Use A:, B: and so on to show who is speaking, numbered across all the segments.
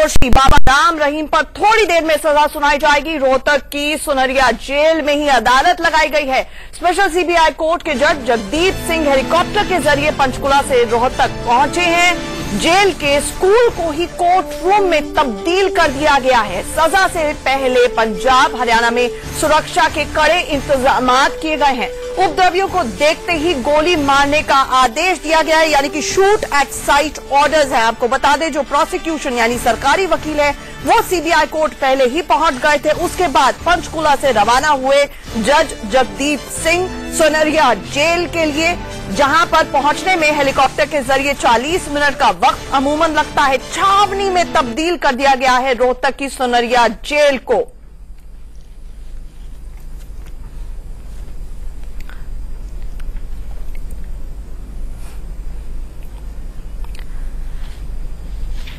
A: दोषी बाबा राम रहीम पर थोड़ी देर में सजा सुनाई जाएगी। रोहतक की सुनरिया जेल में ही अदालत लगाई गई है। स्पेशल सीबीआई कोर्ट के जज जगदीप सिंह हेलीकॉप्टर के जरिए पंचकुला से रोहतक पहुंचे हैं। जेल के स्कूल को ही कोर्ट रूम में तब्दील कर दिया गया है। सजा से पहले पंजाब हरियाणा में सुरक्षा के कड़े इंतजाम किए गए हैं। उपद्रवियों को देखते ही गोली मारने का आदेश दिया गया है, यानी कि शूट एट साइट ऑर्डर्स है। आपको बता दें, जो प्रोसिक्यूशन यानी सरकारी वकील है वो सीबीआई कोर्ट पहले ही पहुंच गए थे। उसके बाद पंचकुला से रवाना हुए जज जगदीप सिंह सुनरिया जेल के लिए, जहां पर पहुंचने में हेलीकॉप्टर के जरिए 40 मिनट का वक्त अमूमन लगता है। छावनी में तब्दील कर दिया गया है रोहतक की सुनरिया जेल को।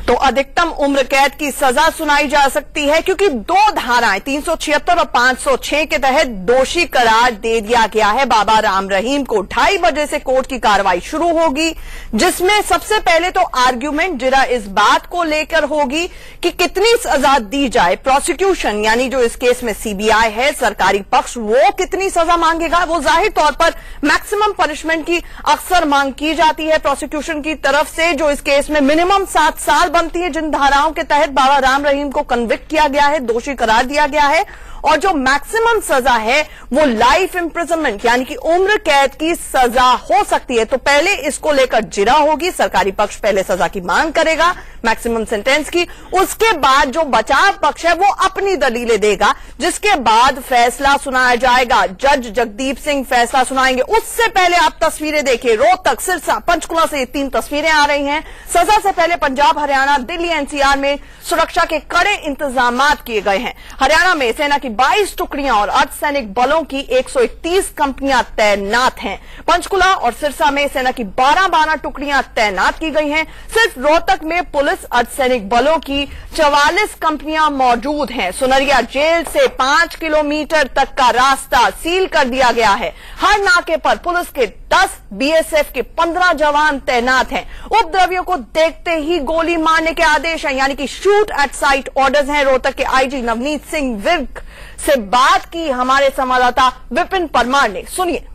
A: तो अधिकतम उम्र कैद की सजा सुनाई जा सकती है, क्योंकि दो धाराएं 376 और 506 के तहत दोषी करार दे दिया गया है बाबा राम रहीम को। 2:30 बजे से कोर्ट की कार्रवाई शुरू होगी, जिसमें सबसे पहले तो आर्ग्यूमेंट जरा इस बात को लेकर होगी कि कितनी सजा दी जाए। प्रोसिक्यूशन यानी जो इस केस में सीबीआई है, सरकारी पक्ष, वो कितनी सजा मांगेगा। वो जाहिर तौर पर मैक्सिमम पनिशमेंट की अक्सर मांग की जाती है प्रोसिक्यूशन की तरफ से, जो इस केस में मिनिमम 7 साल बनती है, जिन धाराओं के तहत बाबा राम रहीम को कन्विक्ट किया गया है, दोषी करार दिया गया है। और जो मैक्सिमम सजा है वो लाइफ इंप्रिजनमेंट यानी कि उम्र कैद की सजा हो सकती है। तो पहले इसको लेकर जिरा होगी, सरकारी पक्ष पहले सजा की मांग करेगा मैक्सिमम सेंटेंस की। उसके बाद जो बचाव पक्ष है वो अपनी दलीलें देगा, जिसके बाद फैसला सुनाया जाएगा। जज जगदीप सिंह फैसला सुनाएंगे। उससे पहले आप तस्वीरें देखिए, रोहतक, सिरसा, पंचकुला से 3 तस्वीरें आ रही हैं। सजा से पहले पंजाब, हरियाणा, दिल्ली, एनसीआर में सुरक्षा के कड़े इंतजाम किए गए हैं। हरियाणा में सेना की 22 टुकड़ियां और अर्धसैनिक बलों की 131 कंपनियां तैनात हैं। पंचकुला और सिरसा में सेना की 12 टुकड़ियां तैनात की गई हैं। सिर्फ रोहतक में पुलिस अर्धसैनिक बलों की 44 कंपनियां मौजूद हैं। सुनरिया जेल से 5 किलोमीटर तक का रास्ता सील कर दिया गया है। हर नाके पर पुलिस के 10, बीएसएफ के 15 जवान तैनात हैं। उपद्रवियों को देखते ही गोली मारने के आदेश हैं, यानी कि शूट एट साइट ऑर्डर्स हैं। रोहतक के आईजी नवनीत सिंह विर्क से बात की हमारे संवाददाता विपिन परमार ने, सुनिए।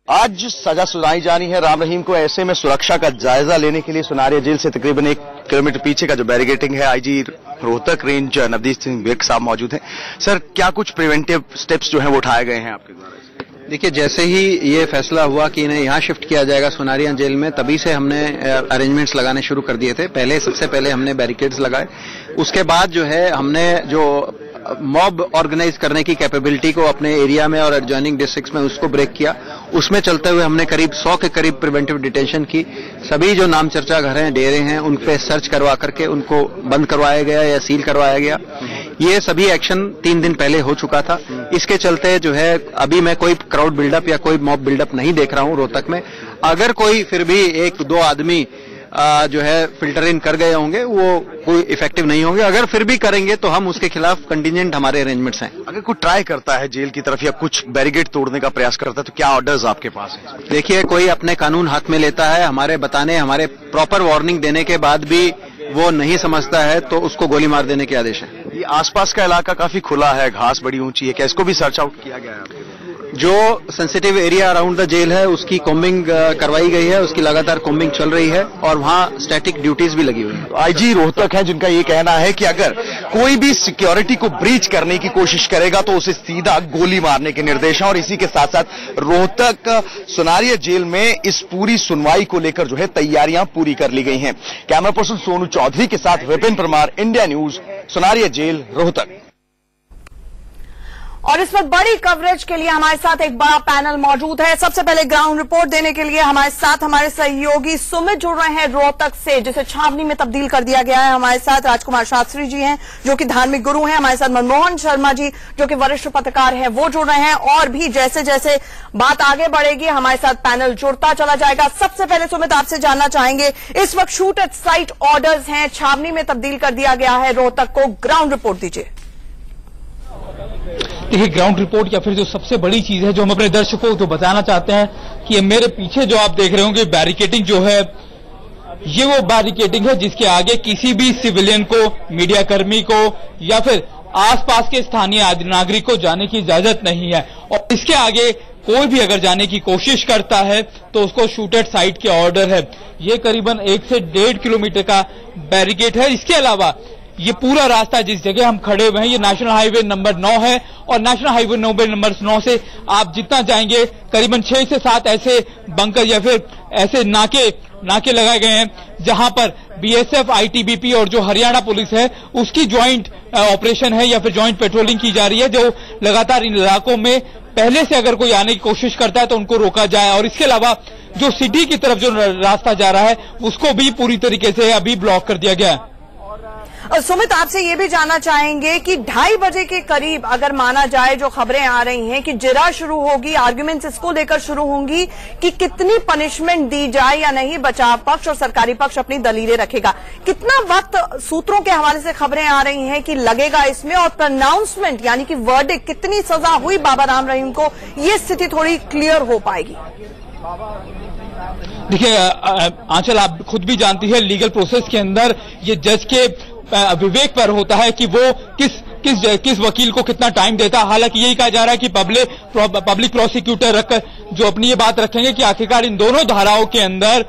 B: आज सजा सुनाई जानी है राम रहीम को। ऐसे में सुरक्षा का जायजा लेने के लिए सुनारिया जेल से तकरीबन 1 किलोमीटर पीछे का जो बैरिकेटिंग है, आईजी रोहतक रेंज नवदीप सिंह विर्क साहब मौजूद हैं। सर, क्या कुछ प्रिवेंटिव स्टेप्स जो हैं वो उठाए गए हैं आपके द्वारा?
C: देखिए, जैसे ही ये फैसला हुआ कि इन्हें यहाँ शिफ्ट किया जाएगा सुनारिया जेल में, तभी से हमने अरेंजमेंट्स लगाने शुरू कर दिए थे। सबसे पहले हमने बैरिकेड्स लगाए। उसके बाद जो है हमने जो मॉब ऑर्गेनाइज करने की कैपेबिलिटी को अपने एरिया में और एडजॉइनिंग डिस्ट्रिक्ट्स में उसको ब्रेक किया। उसमें चलते हुए हमने करीब 100 के करीब प्रिवेंटिव डिटेंशन की। सभी जो नाम चर्चा घर हैं, डेरे हैं, उन पे सर्च करवा करके उनको बंद करवाया गया या सील करवाया गया। ये सभी एक्शन 3 दिन पहले हो चुका था। इसके चलते जो है अभी मैं कोई क्राउड बिल्डअप या कोई मॉब बिल्डअप नहीं देख रहा हूं रोहतक में। अगर कोई फिर भी 1-2 आदमी जो है फिल्टर इन कर गए होंगे, वो कोई इफेक्टिव नहीं होंगे। अगर फिर भी करेंगे तो हम उसके खिलाफ कंटिजेंट हमारे अरेंजमेंट्स हैं।
B: अगर कोई ट्राई करता है जेल की तरफ या कुछ बैरिकेड तोड़ने का प्रयास करता है तो क्या ऑर्डर्स आपके पास हैं?
C: देखिए, कोई अपने कानून हाथ में लेता है, हमारे प्रॉपर वार्निंग देने के बाद भी वो नहीं समझता है तो उसको गोली मार देने के आदेश है।
B: ये आसपास का इलाका काफी खुला है, घास बड़ी ऊंची है, क्या इसको भी सर्च आउट किया गया है?
C: जो sensitive area around the jail है उसकी कॉम्बिंग करवाई गई है, उसकी लगातार कॉम्बिंग चल रही है और वहां स्टैटिक ड्यूटीज भी लगी हुई है।
B: आईजी रोहतक है जिनका ये कहना है कि अगर कोई भी सिक्योरिटी को ब्रीच करने की कोशिश करेगा तो उसे सीधा गोली मारने के निर्देश हैं। और इसी के साथ साथ रोहतक सुनारिया जेल में इस पूरी सुनवाई को लेकर जो है तैयारियां पूरी कर ली गई हैं। कैमरा पर्सन सोनू चौधरी के साथ Vipin Parmar, India news, Sunaria jail, Rohtak.
A: और इस वक्त बड़ी कवरेज के लिए हमारे साथ एक बड़ा पैनल मौजूद है। सबसे पहले ग्राउंड रिपोर्ट देने के लिए हमारे साथ हमारे सहयोगी सुमित जुड़ रहे हैं रोहतक से, जिसे छावनी में तब्दील कर दिया गया है। हमारे साथ राजकुमार शास्त्री जी हैं जो कि धार्मिक गुरु हैं। हमारे साथ मनमोहन शर्मा जी जो कि वरिष्ठ पत्रकार हैं, वो जुड़ रहे हैं। और भी जैसे जैसे बात आगे बढ़ेगी हमारे साथ पैनल जुड़ता चला जाएगा। सबसे पहले सुमित आपसे जानना चाहेंगे, इस वक्त शूट एट साइट ऑर्डर्स हैं, छावनी में तब्दील कर दिया गया है रोहतक को, ग्राउंड रिपोर्ट दीजिए।
D: देखिए, ग्राउंड रिपोर्ट या फिर जो सबसे बड़ी चीज है जो हम अपने दर्शकों को बताना चाहते हैं कि मेरे पीछे जो आप देख रहे होंगे बैरिकेडिंग जो है, ये वो बैरिकेडिंग है जिसके आगे किसी भी सिविलियन को, मीडिया कर्मी को या फिर आसपास के स्थानीय नागरिक को जाने की इजाजत नहीं है। और इसके आगे कोई भी अगर जाने की कोशिश करता है तो उसको शूट एट साइट के ऑर्डर है। ये करीबन 1 से 1.5 किलोमीटर का बैरिकेड है। इसके अलावा ये पूरा रास्ता जिस जगह हम खड़े हुए हैं, ये नेशनल हाईवे नंबर 9 है और नेशनल हाईवे नंबर 9 से आप जितना जाएंगे करीबन 6 से 7 ऐसे बंकर या फिर ऐसे नाके लगाए गए हैं जहां पर बीएसएफ, आईटीबीपी और जो हरियाणा पुलिस है उसकी ज्वाइंट ऑपरेशन है या फिर ज्वाइंट पेट्रोलिंग की जा रही है, जो लगातार इन इलाकों में पहले से अगर कोई आने की कोशिश करता है तो उनको रोका जाए। और इसके अलावा जो सिटी की तरफ जो रास्ता जा रहा है उसको भी पूरी तरीके से अभी ब्लॉक कर दिया गया है।
A: सुमित, आपसे ये भी जानना चाहेंगे कि 2:30 बजे के करीब अगर माना जाए जो खबरें आ रही हैं कि जिरा शुरू होगी, आर्ग्यूमेंट्स इसको लेकर शुरू होंगी कि कितनी पनिशमेंट दी जाए या नहीं, बचाव पक्ष और सरकारी पक्ष अपनी दलीलें रखेगा। कितना वक्त सूत्रों के हवाले से खबरें आ रही हैं कि लगेगा इसमें, और प्रोनाउंसमेंट यानी कि वर्डिक्ट, कितनी सजा हुई बाबा राम रहीम को, ये स्थिति थोड़ी क्लियर हो पाएगी?
D: देखिए आंचल, आप खुद भी जानती है लीगल प्रोसेस के अंदर ये जज के विवेक पर होता है कि वो किस वकील को कितना टाइम देता है। हालांकि यही कहा जा रहा है कि पब्लिक प्रोसिक्यूटर रखकर जो अपनी ये बात रखेंगे कि आखिरकार इन दोनों धाराओं के अंदर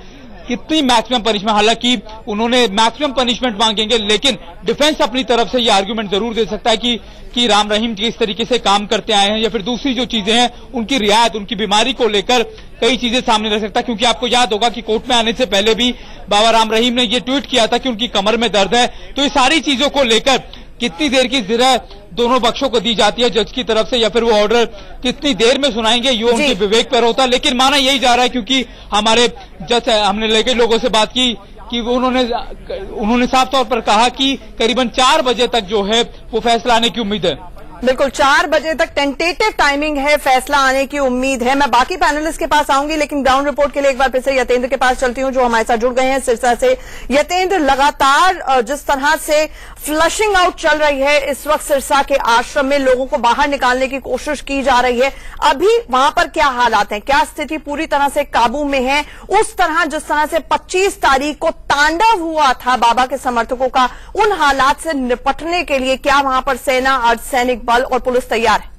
D: कितनी मैक्सिमम पनिशमेंट, हालांकि उन्होंने मैक्सिमम पनिशमेंट मांगेंगे लेकिन डिफेंस अपनी तरफ से ये आर्गुमेंट जरूर दे सकता है कि राम रहीम किस तरीके से काम करते आए हैं या फिर दूसरी जो चीजें हैं उनकी रियायत, उनकी बीमारी को लेकर कई चीजें सामने रख सकता है। क्योंकि आपको याद होगा कि कोर्ट में आने से पहले भी बाबा राम रहीम ने ये ट्वीट किया था कि उनकी कमर में दर्द है। तो ये सारी चीजों को लेकर कितनी देर की जिरह दोनों पक्षों को दी जाती है जज की तरफ से या फिर वो ऑर्डर कितनी देर में सुनाएंगे, ये उनके विवेक पर होता है। लेकिन माना यही जा रहा है क्योंकि हमारे जज, हमने लेके लोगों से बात की कि उन्होंने साफ तौर पर कहा कि करीबन 4 बजे तक जो है वो फैसला आने की उम्मीद है।
A: बिल्कुल, 4 बजे तक टेंटेटिव टाइमिंग है, फैसला आने की उम्मीद है। मैं बाकी पैनलिस्ट के पास आऊंगी लेकिन ग्राउंड रिपोर्ट के लिए एक बार फिर से यतेंद्र के पास चलती हूं जो हमारे साथ जुड़ गए हैं सिरसा से। यतेंद्र, लगातार जिस तरह से फ्लशिंग आउट चल रही है इस वक्त सिरसा के आश्रम में, लोगों को बाहर निकालने की कोशिश की जा रही है, अभी वहां पर क्या हालात हैं? क्या स्थिति पूरी तरह से काबू में है? उस तरह जिस तरह से 25 तारीख को तांडव हुआ था बाबा के समर्थकों का, उन हालात से निपटने के लिए क्या वहां पर सेना, अर्धसैनिक बल और पुलिस तैयार है?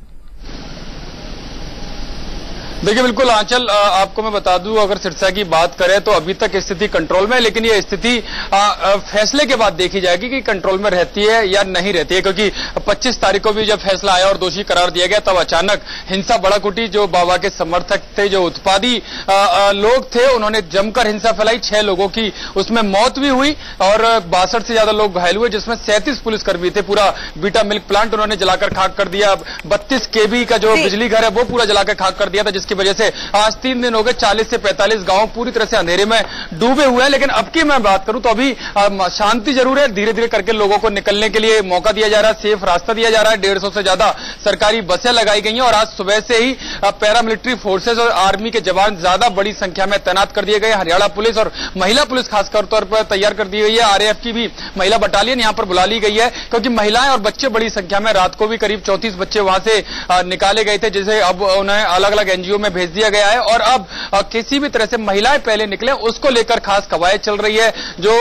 E: देखिए बिल्कुल आंचल, आपको मैं बता दूं, अगर सिरसा की बात करें तो अभी तक स्थिति कंट्रोल में है, लेकिन ये स्थिति फैसले के बाद देखी जाएगी कि कंट्रोल में रहती है या नहीं रहती है। क्योंकि 25 तारीख को भी जब फैसला आया और दोषी करार दिया गया तब अचानक हिंसा भड़क उठी। जो बाबा के समर्थक थे, जो उत्पादी लोग थे, उन्होंने जमकर हिंसा फैलाई। 6 लोगों की उसमें मौत भी हुई और 62 से ज्यादा लोग घायल हुए, जिसमें 37 पुलिसकर्मी थे। पूरा बीटा मिल्क प्लांट उन्होंने जलाकर खाक कर दिया। 32 केबी का जो बिजली घर है वो पूरा जलाकर खाक कर दिया था, की वजह से आज 3 दिन हो गए 40 से 45 गांव पूरी तरह से अंधेरे में डूबे हुए हैं। लेकिन अब की मैं बात करूं तो अभी शांति जरूर है। धीरे धीरे करके लोगों को निकलने के लिए मौका दिया जा रहा है, सेफ रास्ता दिया जा रहा है। 150 से ज्यादा सरकारी बसें लगाई गई हैं और आज सुबह से ही पैरामिलिट्री फोर्सेज और आर्मी के जवान ज्यादा बड़ी संख्या में तैनात कर दिए गए। हरियाणा पुलिस और महिला पुलिस खासकर तौर पर तैयार कर दी गई है। आरएएफ की भी महिला बटालियन यहां पर बुला ली गई है, क्योंकि महिलाएं और बच्चे बड़ी संख्या में, रात को भी करीब 34 बच्चे वहां से निकाले गए थे, जिसे अब उन्हें अलग अलग एनजीओ में भेज दिया गया है। और अब किसी भी तरह से महिलाएं पहले निकले उसको लेकर खास कवायद चल रही है। जो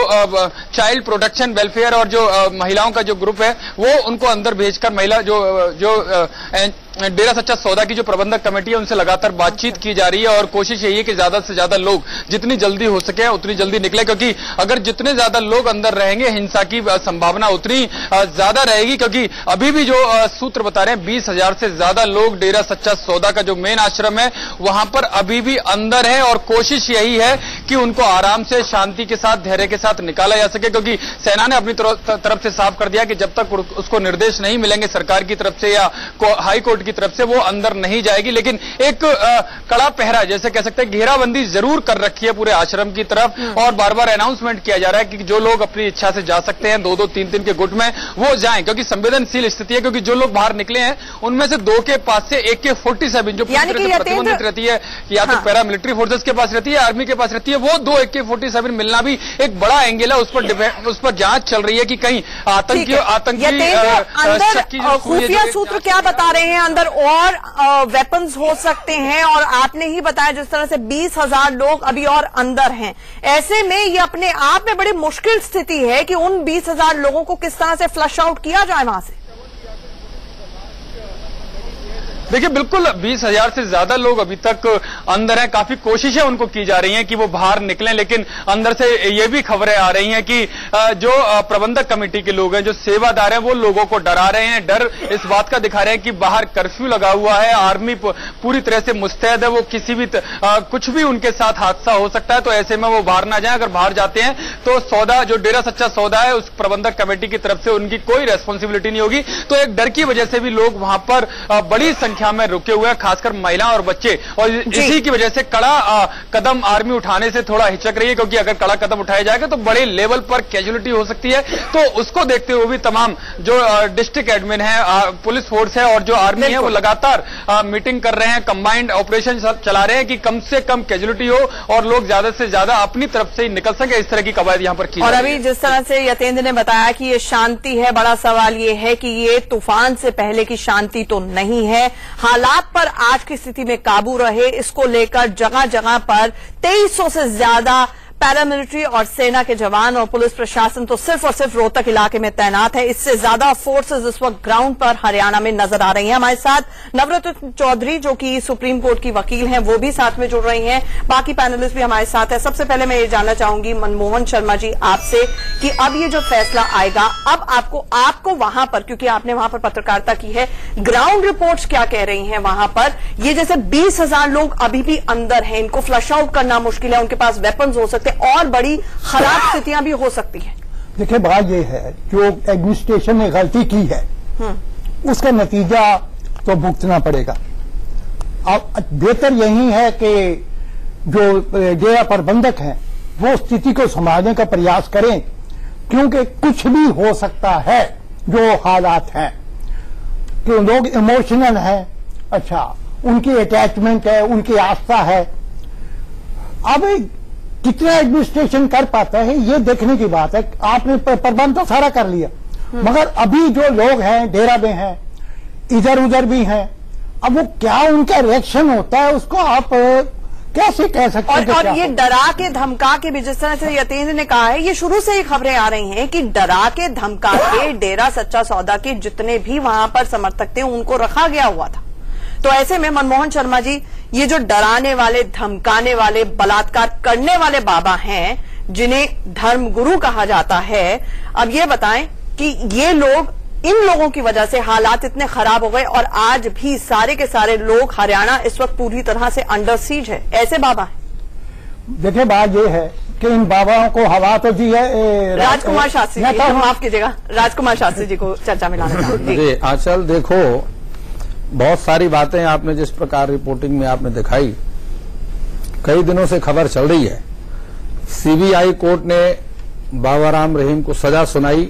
E: चाइल्ड प्रोटेक्शन वेलफेयर और जो महिलाओं का जो ग्रुप है वो उनको अंदर भेजकर महिला जो डेरा सच्चा सौदा की जो प्रबंधक कमेटी है उनसे लगातार बातचीत की जा रही है। और कोशिश यही है कि ज्यादा से ज्यादा लोग जितनी जल्दी हो सके उतनी जल्दी निकले, क्योंकि अगर जितने ज्यादा लोग अंदर रहेंगे हिंसा की संभावना उतनी ज्यादा रहेगी। क्योंकि अभी भी जो सूत्र बता रहे हैं 20,000 से ज्यादा लोग डेरा सच्चा सौदा का जो मेन आश्रम है वहां पर अभी भी अंदर है। और कोशिश यही है कि उनको आराम से, शांति के साथ, धैर्य के साथ निकाला जा सके, क्योंकि सेना ने अपनी तरफ से साफ कर दिया कि जब तक उसको निर्देश नहीं मिलेंगे सरकार की तरफ से या हाई कोर्ट की तरफ से, वो अंदर नहीं जाएगी। लेकिन एक कड़ा पहरा, जैसे कह सकते हैं घेराबंदी जरूर कर रखी है पूरे आश्रम की तरफ, और बार बार अनाउंसमेंट किया जा रहा है कि जो लोग अपनी इच्छा से जा सकते हैं 2-2, 3-3 के गुट में वो जाएं, क्योंकि संवेदनशील स्थिति है। क्योंकि जो लोग बाहर निकले हैं उनमें से 2 के पास से AK-47 जो प्रतिबंधित रहती है, या तो पैरामिलिट्री फोर्सेस के पास रहती है, आर्मी के पास रहती है, वो 2 AK-47 मिलना भी एक बड़ा एंगल है। उस पर जांच चल रही है कि कहीं आतंकी
A: खुफिया सूत्र क्या बता रहे हैं, अंदर और वेपन्स हो सकते हैं, और आपने ही बताया जिस तरह से 20,000 लोग अभी और अंदर हैं। ऐसे में ये अपने आप में बड़ी मुश्किल स्थिति है कि उन 20,000 लोगों को किस तरह से फ्लश आउट किया जाए वहां से।
E: देखिए, बिल्कुल 20,000 से ज्यादा लोग अभी तक अंदर हैं। काफी कोशिशें उनको की जा रही हैं कि वो बाहर निकलें, लेकिन अंदर से ये भी खबरें आ रही हैं कि जो प्रबंधक कमेटी के लोग हैं, जो सेवादार हैं, वो लोगों को डरा रहे हैं। डर इस बात का दिखा रहे हैं कि बाहर कर्फ्यू लगा हुआ है, आर्मी पूरी तरह से मुस्तैद है, वो किसी भी कुछ भी उनके साथ हादसा हो सकता है, तो ऐसे में वो बाहर ना जाए। अगर बाहर जाते हैं तो सौदा, जो डेरा सच्चा सौदा है, उस प्रबंधक कमेटी की तरफ से उनकी कोई रेस्पॉन्सिबिलिटी नहीं होगी। तो एक डर की वजह से भी लोग वहां पर बड़ी संख्या में रुके हुए हैं, खासकर महिला और बच्चे, और इसी की वजह से कड़ा कदम आर्मी उठाने से थोड़ा हिचक रही है, क्योंकि अगर कड़ा कदम उठाया जाएगा तो बड़े लेवल पर कैजुअलिटी हो सकती है। तो उसको देखते हुए भी तमाम जो डिस्ट्रिक्ट एडमिन है, पुलिस फोर्स है और जो आर्मी है, वो लगातार मीटिंग कर रहे हैं, कंबाइंड ऑपरेशन चला रहे हैं कि कम से कम कैजुअलिटी हो और लोग ज्यादा से ज्यादा अपनी तरफ से ही निकल सके। इस तरह की कवायद यहां पर की।
A: और अभी जिस तरह से यतेंद्र ने बताया कि ये शांति है, बड़ा सवाल ये है कि ये तूफान से पहले की शांति तो नहीं है। हालात पर आज की स्थिति में काबू रहे, इसको लेकर जगह जगह पर 2300 से ज्यादा पैरामिलिट्री और सेना के जवान और पुलिस प्रशासन तो सिर्फ और सिर्फ रोहतक इलाके में तैनात है। इससे ज्यादा फोर्सेस इस वक्त ग्राउंड पर हरियाणा में नजर आ रही हैं। हमारे साथ नवरत्न चौधरी, जो कि सुप्रीम कोर्ट की वकील हैं, वो भी साथ में जुड़ रही हैं। बाकी पैनलिस्ट भी हमारे साथ है। सबसे पहले मैं ये जानना चाहूंगी मनमोहन शर्मा जी आपसे कि अब ये जो फैसला आएगा, अब आपको वहां पर, क्योंकि आपने वहां पर पत्रकारिता की है, ग्राउंड रिपोर्ट्स क्या कह रही हैं वहां पर? ये जैसे 20,000 लोग अभी भी अंदर हैं, इनको फ्लश आउट करना मुश्किल है, उनके पास वेपन्स हो सकते और बड़ी खराब स्थितियां भी हो सकती हैं।
F: देखिए, बात यह है जो एडमिनिस्ट्रेशन ने गलती की है उसका नतीजा तो भुगतना पड़ेगा। अब बेहतर यही है कि जो डेरा प्रबंधक हैं वो स्थिति को संभालने का प्रयास करें, क्योंकि कुछ भी हो सकता है जो हालात हैं, कि लोग इमोशनल हैं, अच्छा उनकी अटैचमेंट है, उनकी आस्था है। अब कितना एडमिनिस्ट्रेशन कर पाता है ये देखने की बात है। आपने प्रबंध तो सारा कर लिया, मगर अभी जो लोग हैं डेरा में हैं, इधर उधर भी हैं, अब वो क्या उनका रिएक्शन होता है उसको आप कैसे कह सकते हैं?
A: और ये डरा के धमका के भी, जिस तरह से यतेंद्र ने कहा है, ये शुरू से ही खबरें आ रही हैं कि डरा के धमका के डेरा सच्चा सौदा के जितने भी वहां पर समर्थक थे उनको रखा गया हुआ था। तो ऐसे में मनमोहन शर्मा जी, ये जो डराने वाले, धमकाने वाले, बलात्कार करने वाले बाबा हैं, जिन्हें धर्मगुरु कहा जाता है, अब ये बताएं कि ये लोग, इन लोगों की वजह से हालात इतने खराब हो गए और आज भी सारे के सारे लोग, हरियाणा इस वक्त पूरी तरह से अंडर सीज है, ऐसे बाबा हैं।
F: देखिए, बात ये है कि इन बाबाओं को हवा तो दी है
A: राजकुमार शास्त्री जी, माफ कीजिएगा, राजकुमार शास्त्री जी को चर्चा में लाना चाहूंगी।
G: आंचल, देखो, बहुत सारी बातें आपने जिस प्रकार रिपोर्टिंग में आपने दिखाई, कई दिनों से खबर चल रही है। सीबीआई कोर्ट ने बाबा राम रहीम को सजा सुनाई।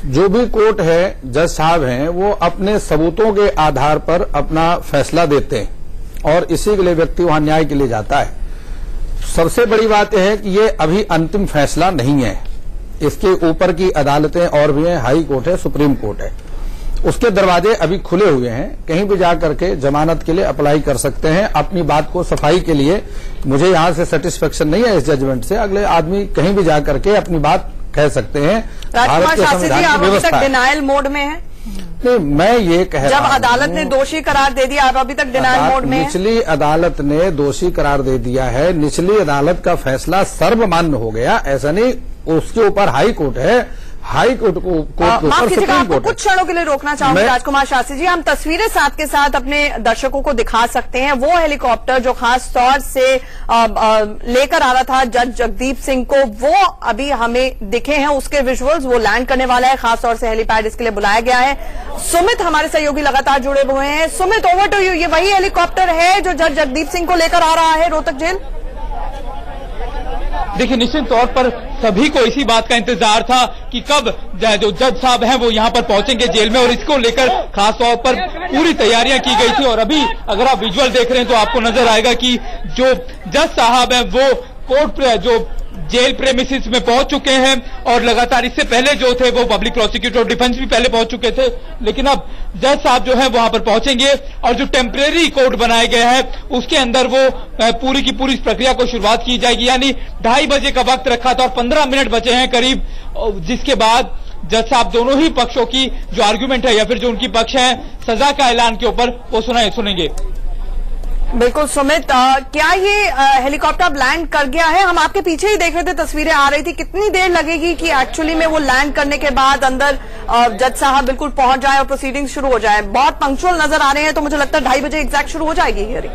G: जो भी कोर्ट है, जज साहब हैं, वो अपने सबूतों के आधार पर अपना फैसला देते हैं और इसी के लिए व्यक्ति वहां न्याय के लिए जाता है। सबसे बड़ी बात यह है कि ये अभी अंतिम फैसला नहीं है, इसके ऊपर की अदालतें और भी हैं, हाई कोर्ट है, सुप्रीम कोर्ट है, उसके दरवाजे अभी खुले हुए हैं। कहीं भी जाकर के जमानत के लिए अप्लाई कर सकते हैं अपनी बात को सफाई के लिए। मुझे यहां से सेटिस्फेक्शन नहीं है इस जजमेंट से, अगले आदमी कहीं भी जाकर के अपनी बात कह सकते हैं।
A: राजकुमार शास्त्री जी, आप अभी तक डिनायल मोड में हैं?
G: नहीं, मैं ये कह रहा हूं,
A: जब अदालत ने दोषी करार दे दिया, आप अभी तक डिनायल मोड में हैं?
G: निचली अदालत ने दोषी करार दे दिया है, निचली अदालत का फैसला सर्वमान्य हो गया, ऐसा नहीं। उसके ऊपर हाई कोर्ट है, हाई कोर्ट को
A: माफ कीजिएगा,
G: सुप्रीम
A: आपको
G: कोर्ट
A: कुछ क्षणों के लिए रोकना चाहूंगी राजकुमार शास्त्री जी। हम तस्वीरें साथ के साथ अपने दर्शकों को दिखा सकते हैं। वो हेलीकॉप्टर जो खास तौर से लेकर आ रहा था जज जगदीप सिंह को, वो अभी हमें दिखे हैं, उसके विजुअल्स, वो लैंड करने वाला है। खास तौर से हेलीपैड इसके लिए बुलाया गया है। सुमित हमारे सहयोगी लगातार जुड़े हुए हैं। Sumit, over to you. ये वही हेलीकॉप्टर है जो जज जगदीप सिंह को लेकर आ रहा है रोहतक जेल?
D: देखिए, निश्चित तौर पर सभी को इसी बात का इंतजार था कि कब जो जज साहब हैं वो यहाँ पर पहुंचेंगे जेल में, और इसको लेकर खास तौर पर पूरी तैयारियां की गई थी। और अभी अगर आप विजुअल देख रहे हैं तो आपको नजर आएगा कि जो जज साहब हैं वो कोर्ट जो जेल प्रेमिसेस में पहुंच चुके हैं, और लगातार इससे पहले जो थे वो पब्लिक प्रोसिक्यूटर और डिफेंस भी पहले पहुंच चुके थे, लेकिन अब जज साहब जो है वहां पर पहुंचेंगे। और जो टेम्परेरी कोर्ट बनाया गया है उसके अंदर वो पूरी की पूरी प्रक्रिया को शुरुआत की जाएगी। यानी 2:30 बजे का वक्त रखा था और 15 मिनट बचे हैं करीब, जिसके बाद जज साहब दोनों ही पक्षों की जो आर्ग्यूमेंट है या फिर जो उनकी पक्ष है सजा का ऐलान के ऊपर वो सुनेंगे।
A: बिल्कुल सुमित, क्या ये हेलीकॉप्टर लैंड कर गया है? हम आपके पीछे ही देख रहे थे, तस्वीरें आ रही थी। कितनी देर लगेगी कि एक्चुअली में वो लैंड करने के बाद अंदर जज साहब बिल्कुल पहुंच जाए और प्रोसीडिंग शुरू हो जाए? बहुत पंक्चुअल नजर आ रहे हैं, तो मुझे लगता है 2:30 बजे एग्जैक्ट शुरू हो जाएगी हियरिंग।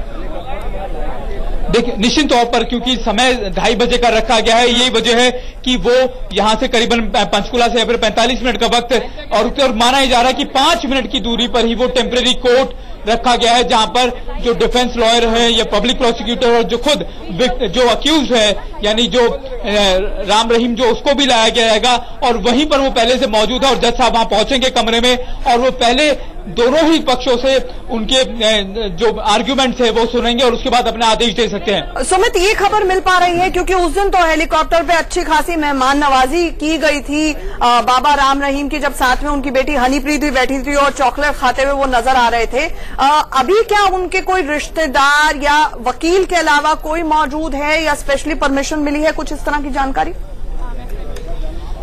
D: देखिए, निश्चित तौर पर क्योंकि समय 2:30 बजे का रखा गया है, यही वजह है कि वो यहां से करीबन पंचकुला से या फिर 45 मिनट का वक्त, और माना जा रहा है कि 5 मिनट की दूरी पर ही वो टेम्परेरी कोर्ट रखा गया है, जहां पर जो डिफेंस लॉयर है या पब्लिक प्रोसिक्यूटर और जो खुद जो अक्यूज है यानी जो राम रहीम जो उसको भी लाया गया जाएगा, और वहीं पर वो पहले से मौजूद है। और जज साहब वहां पहुंचेंगे कमरे में, और वो पहले दोनों ही पक्षों से उनके जो आर्ग्यूमेंट्स है वो सुनेंगे और उसके बाद अपने आदेश दे सकते हैं।
A: सुमित, ये खबर मिल पा रही है क्योंकि उस दिन तो हेलीकॉप्टर पे अच्छी खासी मेहमान नवाजी की गई थी बाबा राम रहीम की, जब साथ में उनकी बेटी हनीप्रीत भी बैठी थी और चॉकलेट खाते हुए वो नजर आ रहे थे। अभी क्या उनके कोई रिश्तेदार या वकील के अलावा कोई मौजूद है या स्पेशली परमिशन मिली है, कुछ इस तरह की जानकारी?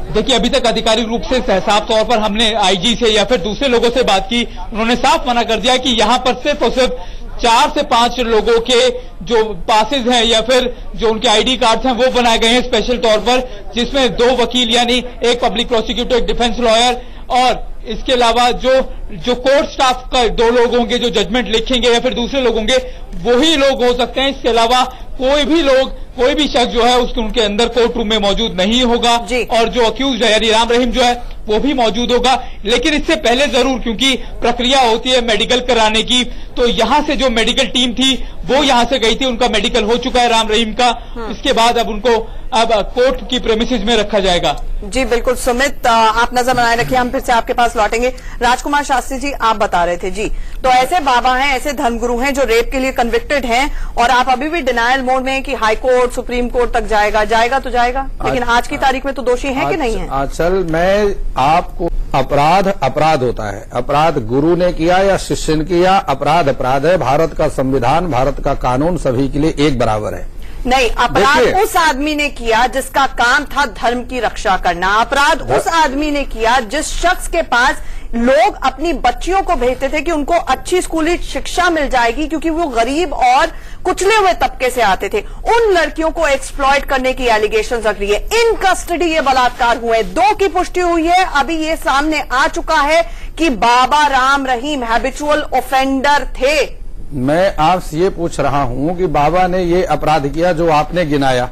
D: देखिए, अभी तक आधिकारिक रूप से साफ तौर पर हमने आईजी से या फिर दूसरे लोगों से बात की, उन्होंने साफ मना कर दिया कि यहां पर सिर्फ और सिर्फ 4 से 5 लोगों के जो पासेज हैं या फिर जो उनके आईडी कार्ड्स हैं वो बनाए गए हैं स्पेशल तौर पर, जिसमें 2 वकील यानी एक पब्लिक प्रोसिक्यूटर, एक डिफेंस लॉयर, और इसके अलावा जो कोर्ट स्टाफ का 2 लोग होंगे जो जजमेंट लिखेंगे या फिर दूसरे लोग होंगे, वही लोग हो सकते हैं। इसके अलावा कोई भी शख्स जो है उसके उनके अंदर कोर्ट रूम में मौजूद नहीं होगा, और जो अक्यूज है यानी राम रहीम जो है वो भी मौजूद होगा। लेकिन इससे पहले जरूर, क्योंकि प्रक्रिया होती है मेडिकल कराने की, तो यहां से जो मेडिकल टीम थी वो यहां से गई थी, उनका मेडिकल हो चुका है राम रहीम का। इसके बाद अब उनको कोर्ट की प्रेमिसेस में रखा जाएगा।
A: जी बिल्कुल सुमित, आप नजर बनाए रखिए, हम फिर से आपके पास लौटेंगे। राजकुमार शास्त्री जी, आप बता रहे थे जी, तो ऐसे बाबा हैं, ऐसे धर्मगुरु हैं जो रेप के लिए कन्विक्टेड हैं, और आप अभी भी डिनायल मोड में कि हाई कोर्ट, सुप्रीम कोर्ट तक जाएगा तो जाएगा, लेकिन आज की तारीख में तो दोषी है कि नहीं है?
G: असल में आपको अपराध होता है, अपराध गुरु ने किया या शिष्य ने किया, अपराध है। भारत का संविधान, भारत का कानून सभी के लिए एक बराबर है।
A: नहीं, अपराध उस आदमी ने किया जिसका काम था धर्म की रक्षा करना। अपराध उस आदमी ने किया जिस शख्स के पास लोग अपनी बच्चियों को भेजते थे कि उनको अच्छी स्कूली शिक्षा मिल जाएगी, क्योंकि वो गरीब और कुचले हुए तबके से आते थे। उन लड़कियों को एक्सप्लॉइट करने की एलिगेशन रख रही है। इन कस्टडी ये बलात्कार हुए, 2 की पुष्टि हुई है। अभी ये सामने आ चुका है कि बाबा राम रहीम हैबिचुअल ऑफेंडर थे।
G: मैं आपसे ये पूछ रहा हूं कि बाबा ने ये अपराध किया जो आपने गिनाया,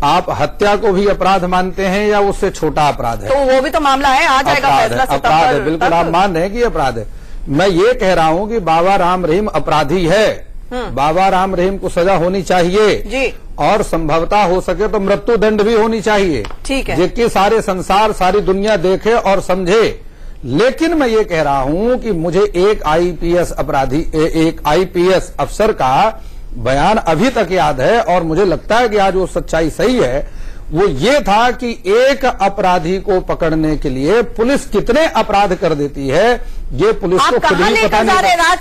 G: आप हत्या को भी अपराध मानते हैं या उससे छोटा अपराध है?
A: तो वो भी तो मामला है, आ जाएगा फैसला।
G: अपराध है, बिल्कुल आप मान रहे हैं कि अपराध है। मैं ये कह रहा हूं कि बाबा राम रहीम अपराधी है, बाबा राम रहीम को सजा होनी चाहिए जी, और संभवतः हो सके तो मृत्यु दंड भी होनी चाहिए,
A: ठीक है,
G: जिसकी सारे संसार, सारी दुनिया देखे और समझे। लेकिन मैं ये कह रहा हूं कि मुझे एक आईपीएस अफसर का बयान अभी तक याद है, और मुझे लगता है कि आज वो सच्चाई सही है। वो ये था कि एक अपराधी को पकड़ने के लिए पुलिस कितने अपराध कर देती है, ये पुलिस को खुद ही पता नहीं।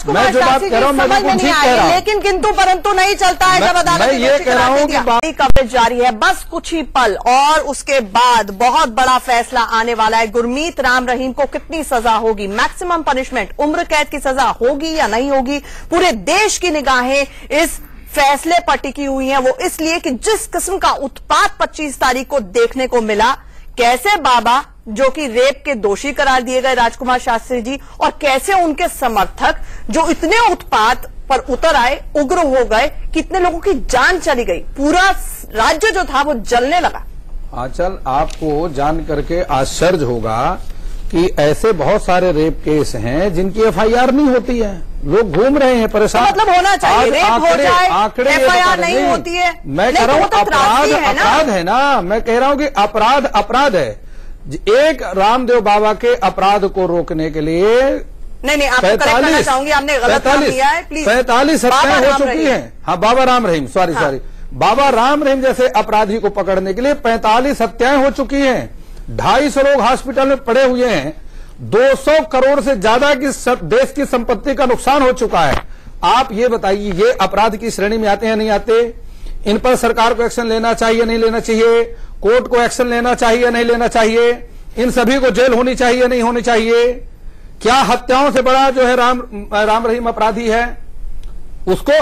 A: मैं जो बात कर रहा हूं मैं बिल्कुल ठीक कह रहा हूं, लेकिन किंतु परंतु नहीं चलता है जब अदालत।
G: मैं ये कह रहा हूं कि
A: कवरेज जारी है, बस कुछ ही पल और उसके बाद बहुत बड़ा फैसला आने वाला है। गुरमीत राम रहीम को कितनी सजा होगी, मैक्सिमम पनिशमेंट, उम्र कैद की सजा होगी या नहीं होगी? पूरे देश की निगाहें इस फैसले पर टिकी हुई हैं, वो इसलिए कि जिस किस्म का उत्पात 25 तारीख को देखने को मिला, कैसे बाबा जो कि रेप के दोषी करार दिए गए राजकुमार शास्त्री जी, और कैसे उनके समर्थक जो इतने उत्पात पर उतर आए, उग्र हो गए, कितने लोगों की जान चली गई, पूरा राज्य जो था वो जलने लगा।
G: आंचल, आपको जान करके आश्चर्य होगा कि ऐसे बहुत सारे रेप केस हैं जिनकी एफआईआर नहीं होती है, लोग घूम रहे हैं परेशान।
A: तो मतलब होना चाहिए, रेप हो जाए एफआईआर नहीं होती है।
G: मैं कह रहा हूं अपराध है ना, मैं कह रहा हूं कि अपराध है। एक रामदेव बाबा के अपराध को रोकने के लिए
A: नहीं, आपको करेक्ट करना चाहूंगी, आपने गलत काम किया है, प्लीज।
G: 45 हत्याएं हो चुकी हैं। हाँ, बाबा राम रहीम, सॉरी, बाबा राम रहीम जैसे अपराधी को पकड़ने के लिए 45 हत्याएं हो चुकी हैं। 250 लोग हॉस्पिटल में पड़े हुए हैं। 200 करोड़ से ज्यादा की देश की संपत्ति का नुकसान हो चुका है। आप ये बताइए, ये अपराध की श्रेणी में आते हैं नहीं आते? इन पर सरकार को एक्शन लेना चाहिए नहीं लेना चाहिए? कोर्ट को एक्शन लेना चाहिए नहीं लेना चाहिए? इन सभी को जेल होनी चाहिए नहीं होनी चाहिए? क्या हत्याओं से बड़ा जो है राम रहीम अपराधी है? उसको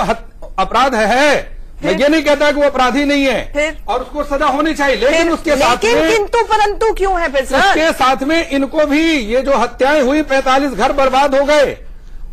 G: अपराध है, मैं ये नहीं कहता कि वो अपराधी नहीं है, और उसको सजा होनी चाहिए, लेकिन उसके साथ में
A: किंतु परंतु क्यों है फिर सर?
G: उसके साथ में इनको भी ये जो हत्याएं हुई, 45 घर बर्बाद हो गए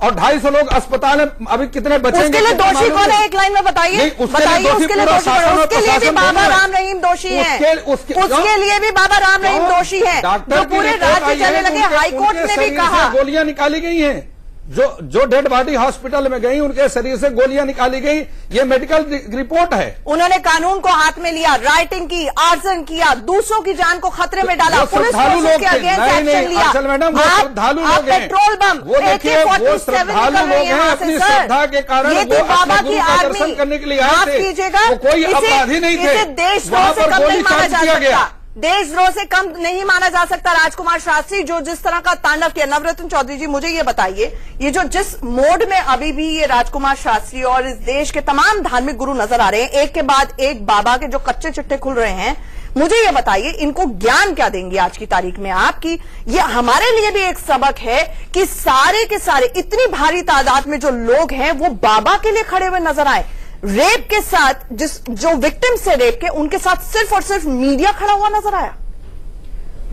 G: और 250 लोग अस्पताल में अभी कितने बचेंगे?
A: उसके लिए दोषी कौन है? एक लाइन में बताइए, उसके लिए भी बाबा राम रहीम दोषी है, उसके लिए भी बाबा राम रहीम दोषी है, जो पूरे राज्य चलने लगे। हाईकोर्ट ने भी कहा
G: गोलियां निकाली गई हैं, जो डेड बॉडी हॉस्पिटल में गई उनके शरीर से गोलियां निकाली गई, ये मेडिकल रिपोर्ट है।
A: उन्होंने कानून को हाथ में लिया, राइटिंग की, आर्सन किया, दूसरों की जान को खतरे में डाला, पुलिस के अगेंस्ट एक्शन लिया।
G: मैडम, वो श्रद्धालु लोग हैं,
A: पेट्रोल बम,
G: वो देखिए, वो श्रद्धालु लोग हैं, अपनी श्रद्धा के कारण
A: ये तो बाबा की आर्मी,
G: करने के लिए
A: माफ
G: आए थे,
A: कीजिएगा,
G: वो कोई अपराधी नहीं थे,
A: देशद्रोह से कम नहीं माना जा सकता, देशद्रोह से कम नहीं माना जा सकता राजकुमार शास्त्री जो जिस तरह का तांडव किया। नवरत्न चौधरी जी, मुझे ये बताइए, ये जो जिस मोड में अभी भी ये राजकुमार शास्त्री और इस देश के तमाम धार्मिक गुरु नजर आ रहे हैं, एक के बाद एक बाबा के जो कच्चे चिट्ठे खुल रहे हैं, मुझे ये बताइए इनको ज्ञान क्या देंगे आज की तारीख में आप, कि ये हमारे लिए भी एक सबक है कि सारे के सारे इतनी भारी तादाद में जो लोग हैं वो बाबा के लिए खड़े हुए नजर आए। रेप के साथ जो विक्टिम्स थे रेप के, उनके साथ सिर्फ और सिर्फ मीडिया खड़ा हुआ नजर आया।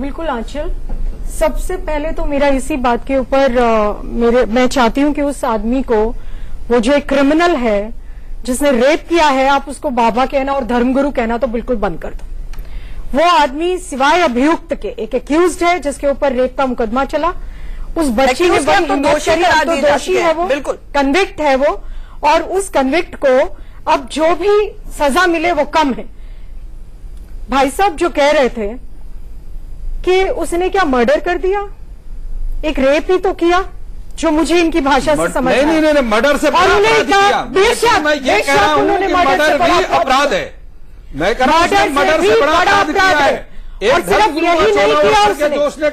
H: बिल्कुल आंचल, सबसे पहले तो मेरा इसी बात के ऊपर मैं चाहती हूं कि उस आदमी को, वो जो एक क्रिमिनल है जिसने रेप किया है, आप उसको बाबा कहना और धर्मगुरु कहना तो बिल्कुल बंद कर दो। वो आदमी सिवाय अभियुक्त के एक एक्यूज्ड है जिसके ऊपर रेप का मुकदमा चला, उस बच्ची ने दोषी है, वो बिल्कुल कन्विक्ट है वो, और उस कन्विक्ट को अब जो भी सजा मिले वो कम है। भाई साहब जो कह रहे थे कि उसने क्या मर्डर कर दिया, एक रेप ही तो किया, जो मुझे इनकी भाषा से समझ
G: नहीं, मर्डर से
H: बेशक
G: मैं ये कह रहा हूं कि मर्डर भी अपराध है, मैं कह रहा हूं मर्डर से बड़ा अपराध है।
H: और सिर्फ यही नहीं किया उसने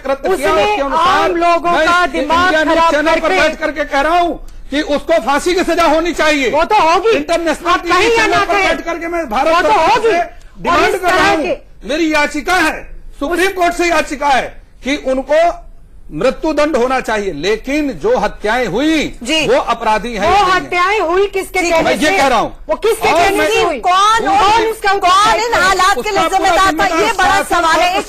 H: आम लोगों का दिमाग खराब
G: करके कह रहा हूं कि उसको फांसी की सजा होनी चाहिए।
H: वो तो होगी,
G: इंटरनेशनल चैनल पर बैठ करके मैं भारत सरकार से डिमांड कर रहा हूं, मेरी याचिका है, सुप्रीम कोर्ट से याचिका है कि उनको मृत्युदंड होना चाहिए, लेकिन जो हत्याएं हुई वो अपराधी हैं।
H: वो हत्याएं हुई किसके कहने से?
G: मैं ये कह रहा हूं,
H: वो किसके कहने से हुई?
A: कौन इन हालात के लिए जिम्मेदार था, ये बड़ा सवाल है।